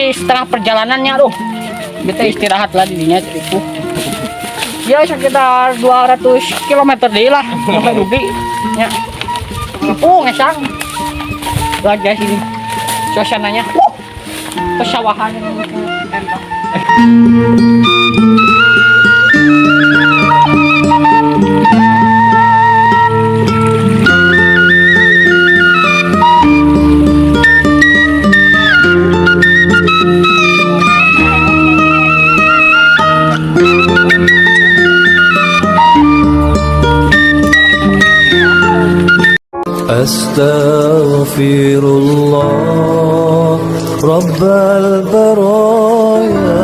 di setengah perjalanannya, aduh. Kita istirahat lah di dinya itu. Ya sekitar 200 km deh lah sampai Dugi. Ya. Ngesang. Lihat guys ini suasananya. Pesawahan. Astaghfirullah Rabbal baraya.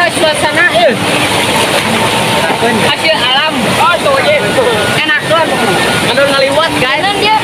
Suasana hasil alam, oh tuh enak tuh, ngadol ngaliwat guys. Dia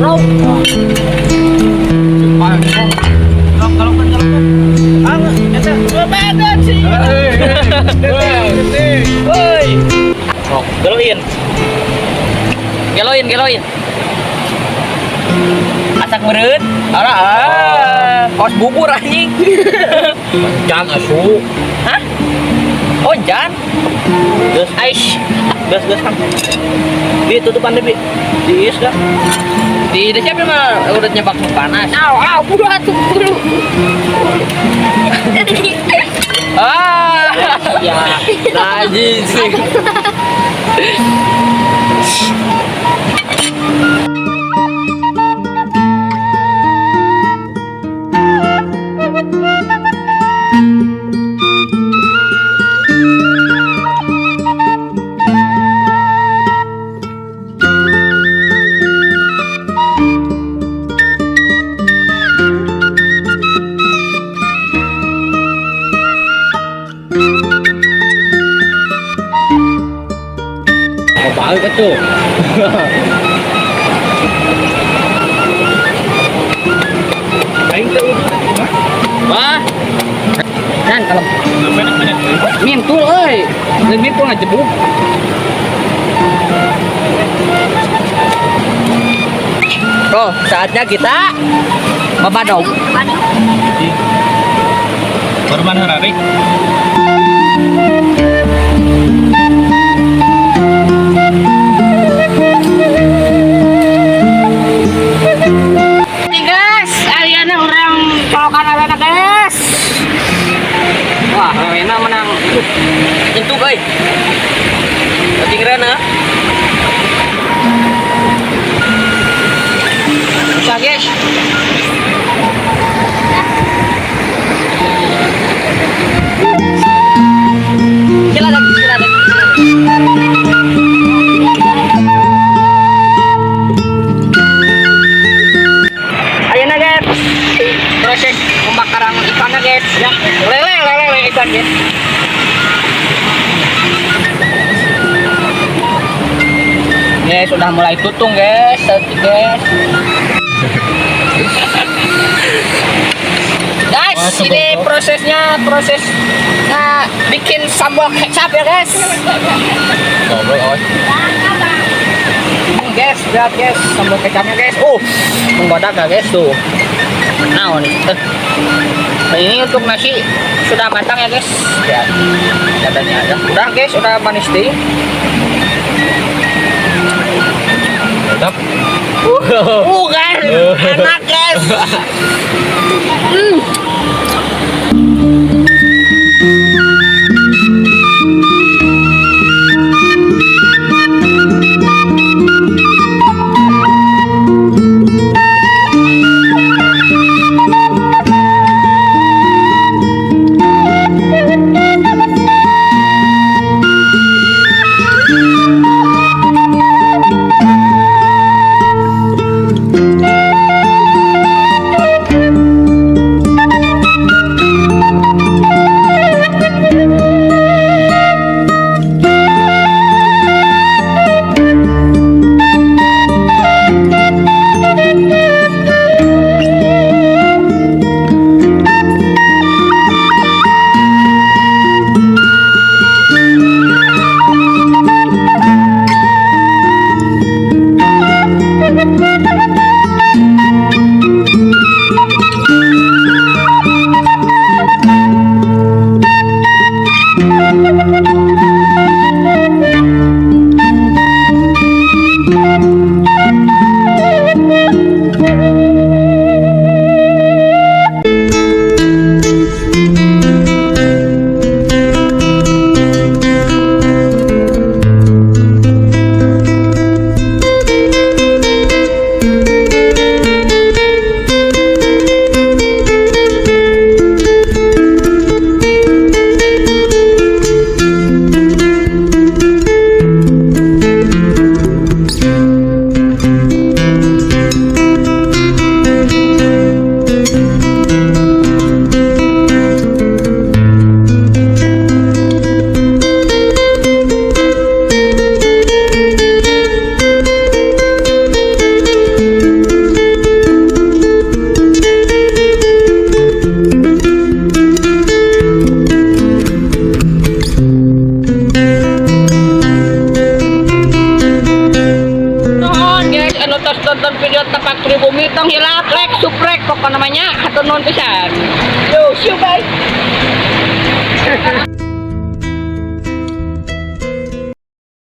bro. Woi. Oh, geloin. Geloin. Asak meureun. Alah, kos bubur anjing. Jangan asu. Hah? Oh, jan. Geus, Aish. geus kan. Bi tutupan deh, Bi. Diis dah. Di siapa mah udah nyebak panas. Aw, buru atuh, buru. Ya, najis sih. Apa itu? Aing tuh. Wah. Kan kalau mintul euy. Lain mintul ngajebuk. Oh, saatnya kita membadong. Korban Harari. Guys, aliana orang colokan arena guys. Wah, arena menang. Tentu euy. Ketinggalan. Bisa guys. Ayeuna guys, proses pembakaran ikannya guys. Ya, lele ikan guys. Guys, sudah mulai tutung guys, guys. Guys, ini prosesnya bikin sambal kecap ya guys. Ngobrol, Guys, lihat guys, sambal kecapnya guys. Menggoda gak guys tuh. Nah, ini untuk nasi sudah matang ya guys. Ya, katanya ada. Udah guys, udah manis deh. Mantap. Kan, enak guys. tos tonton video tapak pribumi tong hilak like suprek pokok namanya hatur nuhun pisan. Yo, see you guys.